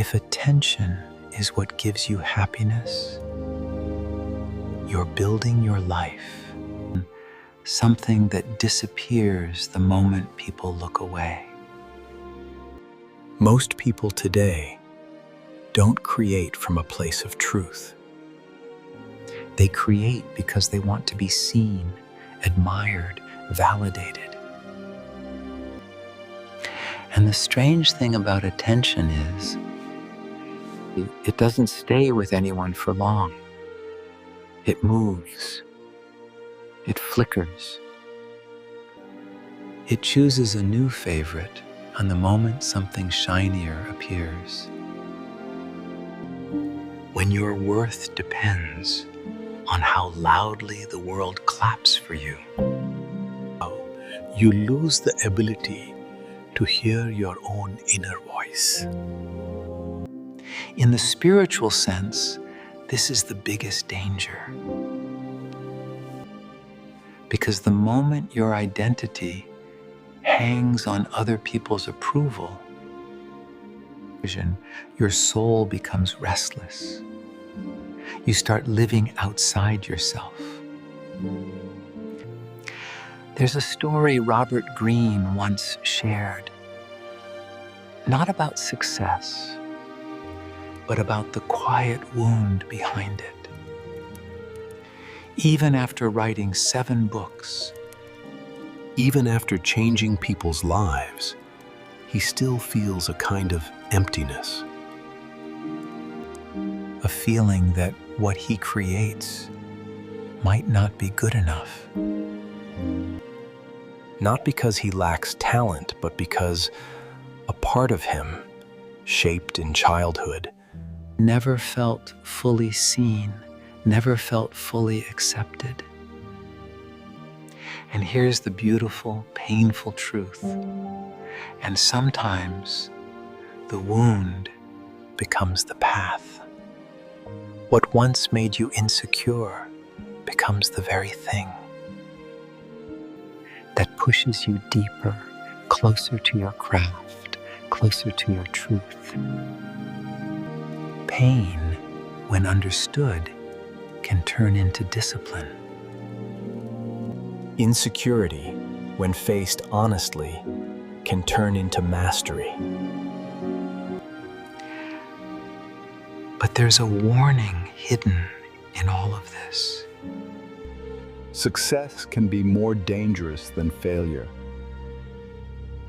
If attention is what gives you happiness, you're building your life, something that disappears the moment people look away. Most people today don't create from a place of truth. They create because they want to be seen, admired, validated. And the strange thing about attention is, it doesn't stay with anyone for long. It moves. It flickers. It chooses a new favorite on the moment something shinier appears. When your worth depends on how loudly the world claps for you, you lose the ability to hear your own inner voice. In the spiritual sense, this is the biggest danger. Because the moment your identity hangs on other people's approval, your soul becomes restless. You start living outside yourself. There's a story Robert Greene once shared, not about success, but about the quiet wound behind it. Even after writing 7 books, even after changing people's lives, he still feels a kind of emptiness. A feeling that what he creates might not be good enough. Not because he lacks talent, but because a part of him, shaped in childhood, never felt fully seen, never felt fully accepted. And here's the beautiful, painful truth. And sometimes the wound becomes the path. What once made you insecure becomes the very thing that pushes you deeper, closer to your craft, closer to your truth. Pain, when understood, can turn into discipline. Insecurity, when faced honestly, can turn into mastery. But there's a warning hidden in all of this. Success can be more dangerous than failure.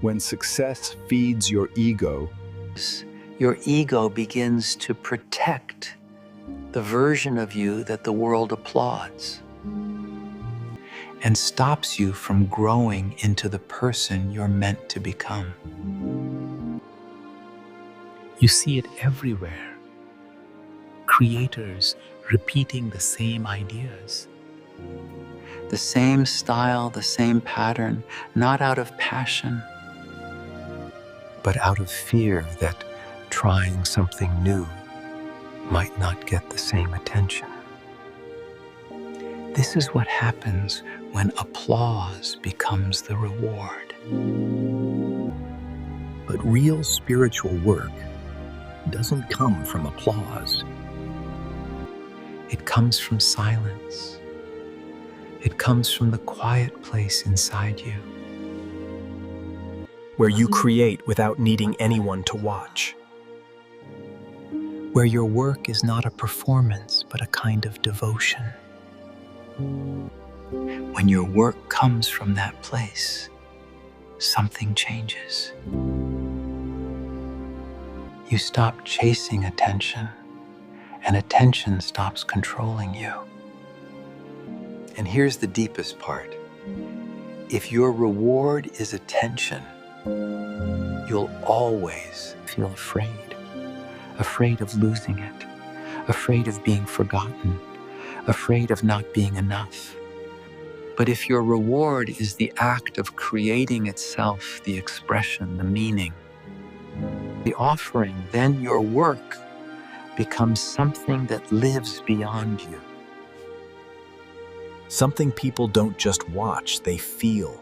When success feeds your ego begins to protect the version of you that the world applauds and stops you from growing into the person you're meant to become. You see it everywhere. Creators repeating the same ideas, the same style, the same pattern, not out of passion, but out of fear that trying something new might not get the same attention. This is what happens when applause becomes the reward. But real spiritual work doesn't come from applause. It comes from silence. It comes from the quiet place inside you, Where you create without needing anyone to watch. where your work is not a performance, but a kind of devotion. When your work comes from that place, something changes. You stop chasing attention, and attention stops controlling you. And here's the deepest part. If your reward is attention, you'll always feel afraid of losing it, afraid of being forgotten, afraid of not being enough. But if your reward is the act of creating itself, the expression, the meaning, the offering, then your work becomes something that lives beyond you. Something people don't just watch, they feel.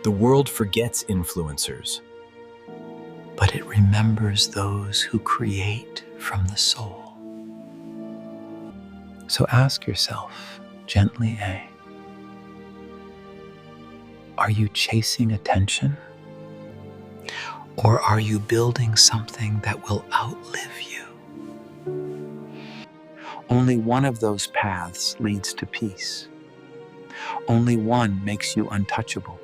The world forgets influencers. but it remembers those who create from the soul. So ask yourself gently, are you chasing attention? Or are you building something that will outlive you? Only one of those paths leads to peace. Only one makes you untouchable.